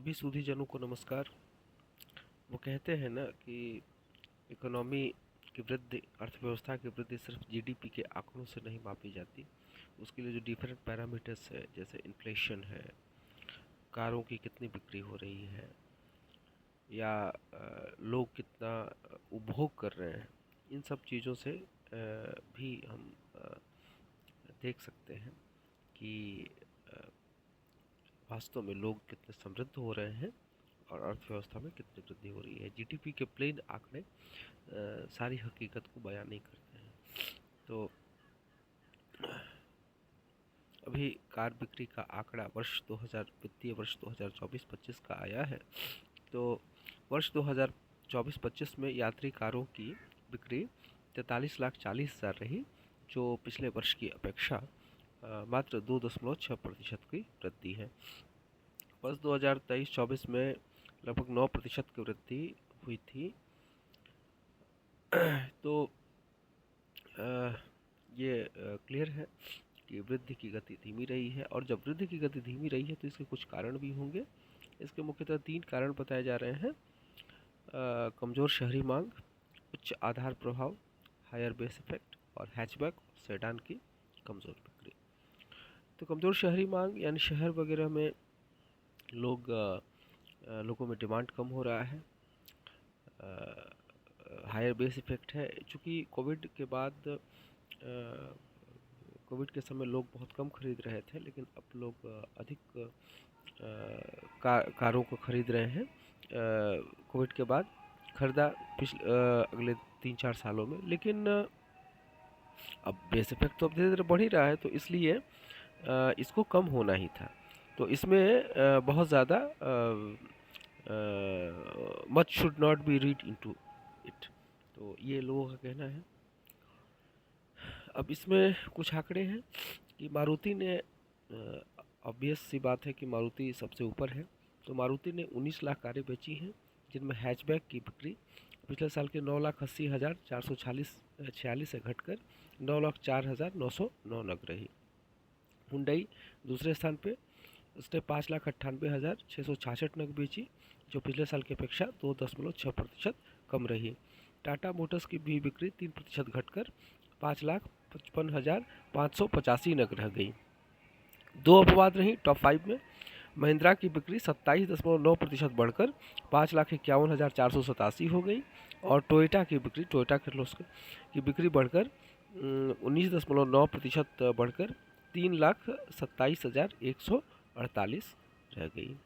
सभी सूधीजनों को नमस्कार। वो कहते हैं ना कि इकोनॉमी की वृद्धि, अर्थव्यवस्था की वृद्धि सिर्फ जीडीपी के आंकड़ों से नहीं मापी जाती। उसके लिए जो डिफरेंट पैरामीटर्स है, जैसे इन्फ्लेशन है, कारों की कितनी बिक्री हो रही है, या लोग कितना उपभोग कर रहे हैं, इन सब चीज़ों से भी हम देख सकते हैं कि अ, वास्तव में लोग कितने समृद्ध हो रहे हैं और अर्थव्यवस्था में कितनी वृद्धि हो रही है। जीडीपी के प्लेन आंकड़े सारी हकीकत को बयान नहीं करते हैं। तो अभी कार बिक्री का आंकड़ा वित्तीय वर्ष 2024-25 का आया है। तो वर्ष 2024-25 में यात्री कारों की बिक्री 43,40,000 रही, जो पिछले वर्ष की अपेक्षा मात्र 2.6% की वृद्धि है। वर्ष 2023-24 में लगभग 9% की वृद्धि हुई थी। तो ये क्लियर है कि वृद्धि की गति धीमी रही है, और जब वृद्धि की गति धीमी रही है तो इसके कुछ कारण भी होंगे। इसके मुख्यतः 3 कारण बताए जा रहे हैं। कमज़ोर शहरी मांग, उच्च आधार प्रभाव, हायर बेस इफेक्ट, और हैचबैक सेडान की कमज़ोर बिक्री। तो कमज़ोर शहरी मांग यानी शहर वगैरह में लोगों में डिमांड कम हो रहा है। हायर बेस इफेक्ट है, चूँकि कोविड के समय लोग बहुत कम खरीद रहे थे, लेकिन अब लोग अधिक कारों को खरीद रहे हैं। कोविड के बाद खरीदा अगले 3-4 सालों में, लेकिन अब बेस इफेक्ट तो अब धीरे धीरे बढ़ ही रहा है, तो इसलिए इसको कम होना ही था। तो इसमें बहुत ज़्यादा much should not be read into it, तो ये लोगों का कहना है। अब इसमें कुछ आंकड़े हैं कि मारुति ने, ऑब्वियस सी बात है कि मारुति सबसे ऊपर है, तो मारुति ने 19 लाख कारें बेची हैं, जिनमें हैचबैक की बिक्री पिछले साल के 9,80,446 से घटकर 9,04,909 नग रही। हुंडई दूसरे स्थान पे, उसने 5,98,666 नग बेची, जो पिछले साल की अपेक्षा 2.6% कम रही। टाटा मोटर्स की भी बिक्री 3% घटकर 5,55,585 नग रह गई। 2 अपवाद रही टॉप 5 में। महिंद्रा की बिक्री 27.9% बढ़कर 5,51,487 हो गई, और टोयोटा की बिक्री, टोयोटा किर्लोस्कर की बिक्री बढ़कर 19.9% बढ़कर 3,27,148 रह गई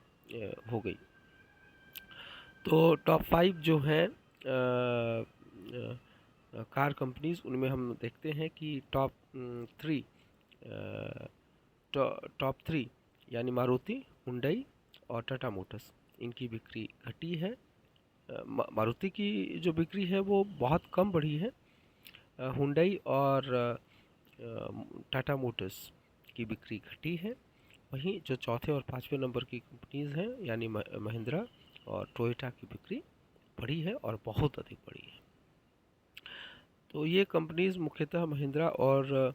हो गई। तो टॉप 5 जो हैं कार कंपनीज, उनमें हम देखते हैं कि टॉप थ्री यानी मारुति, हुंडई और टाटा मोटर्स, इनकी बिक्री घटी है। मारुति की जो बिक्री है वो बहुत कम बढ़ी है। हुंडई और टाटा मोटर्स की बिक्री घटी है। वहीं जो चौथे और 5वें नंबर की कंपनीज हैं यानी महिंद्रा और टोयोटा की बिक्री बढ़ी है, और बहुत अधिक बढ़ी है। तो ये कंपनीज मुख्यतः महिंद्रा और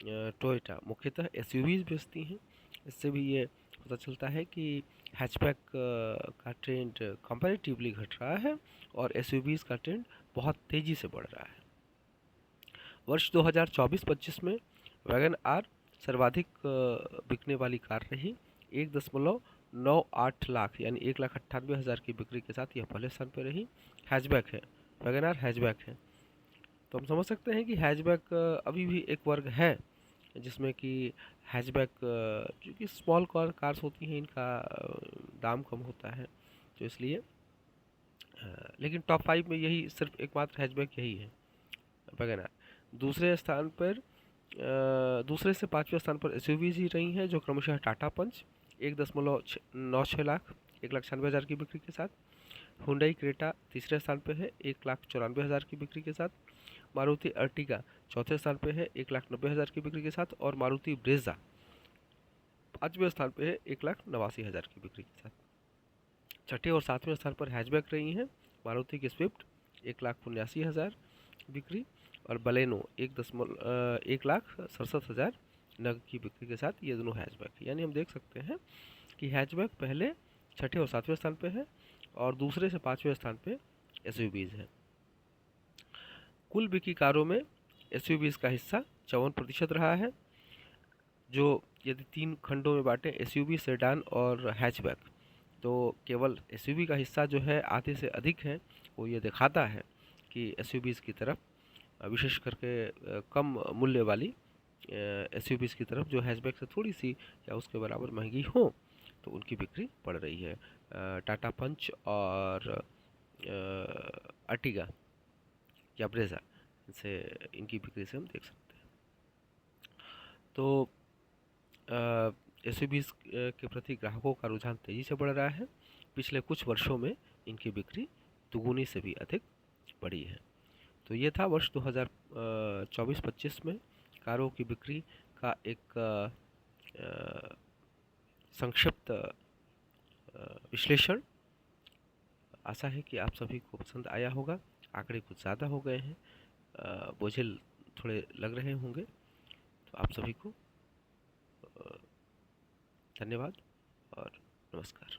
टोयोटा मुख्यतः एसयूवीज बेचती हैं। इससे भी ये पता चलता है कि हैचबैक का ट्रेंड कंपैरेटिवली घट रहा है, और एसयूवीज का ट्रेंड बहुत तेज़ी से बढ़ रहा है। वर्ष 2024-25 में वैगन आर सर्वाधिक बिकने वाली कार रही। 1.98 लाख यानी 1,98,000 की बिक्री के साथ यह पहले स्थान पर रही। हैचबैक है, वैगन आर हैचबैक है। तो हम समझ सकते हैं कि हैचबैक अभी भी एक वर्ग है जिसमें कि हैचबैक, क्योंकि स्मॉल कार्स होती हैं, इनका दाम कम होता है, तो इसलिए लेकिन टॉप 5 में यही सिर्फ एकमात्र हैचबैक यही है, वैगन आर। दूसरे स्थान पर दूसरे से 5वें स्थान पर एसयूवीज ही रही हैं, जो क्रमशः टाटा पंच 1.96 लाख 1,96,000 की बिक्री के साथ, हुंडई क्रेटा तीसरे स्थान पर है 1,94,000 की बिक्री के साथ, मारुति अर्टिगा चौथे स्थान पे है 1,90,000 की बिक्री के साथ, और मारुति ब्रेजा 5वें स्थान पे है 1,89,000 की बिक्री के साथ। छठे और 7वें स्थान पर हैचबैक रही हैं मारुति की स्विफ्ट 1,79,000 बिक्री, और बलेनो 1,67,000 नग की बिक्री के साथ। ये दोनों हैचबैक, यानी हम देख सकते हैं कि हैचबैक पहले छठे और सातवें स्थान पे है, और दूसरे से पाँचवें स्थान पे एसयूवीज है। कुल बिकी कारों में एसयूवीज का हिस्सा 54% रहा है, जो यदि 3 खंडों में बांटें, एसयूवी, सेडान और हैचबैक, तो केवल एसयूवी का हिस्सा जो है आधे से अधिक है। वो ये दिखाता है कि एसयूवीज़ की तरफ, विशेष करके कम मूल्य वाली एसयूवीज़ की तरफ, जो हैचबैक से थोड़ी सी या उसके बराबर महंगी हो, तो उनकी बिक्री बढ़ रही है। टाटा पंच और अर्टिगा या ब्रेजा, इनसे इनकी बिक्री से हम देख सकते हैं। तो एसयूवीज़ के प्रति ग्राहकों का रुझान तेज़ी से बढ़ रहा है। पिछले कुछ वर्षों में इनकी बिक्री दुगुनी से भी अधिक बढ़ी है। तो ये था वर्ष 2024-25 में कारों की बिक्री का एक संक्षिप्त विश्लेषण। आशा है कि आप सभी को पसंद आया होगा। आंकड़े कुछ ज़्यादा हो गए हैं, बोझिल थोड़े लग रहे होंगे, तो आप सभी को धन्यवाद और नमस्कार।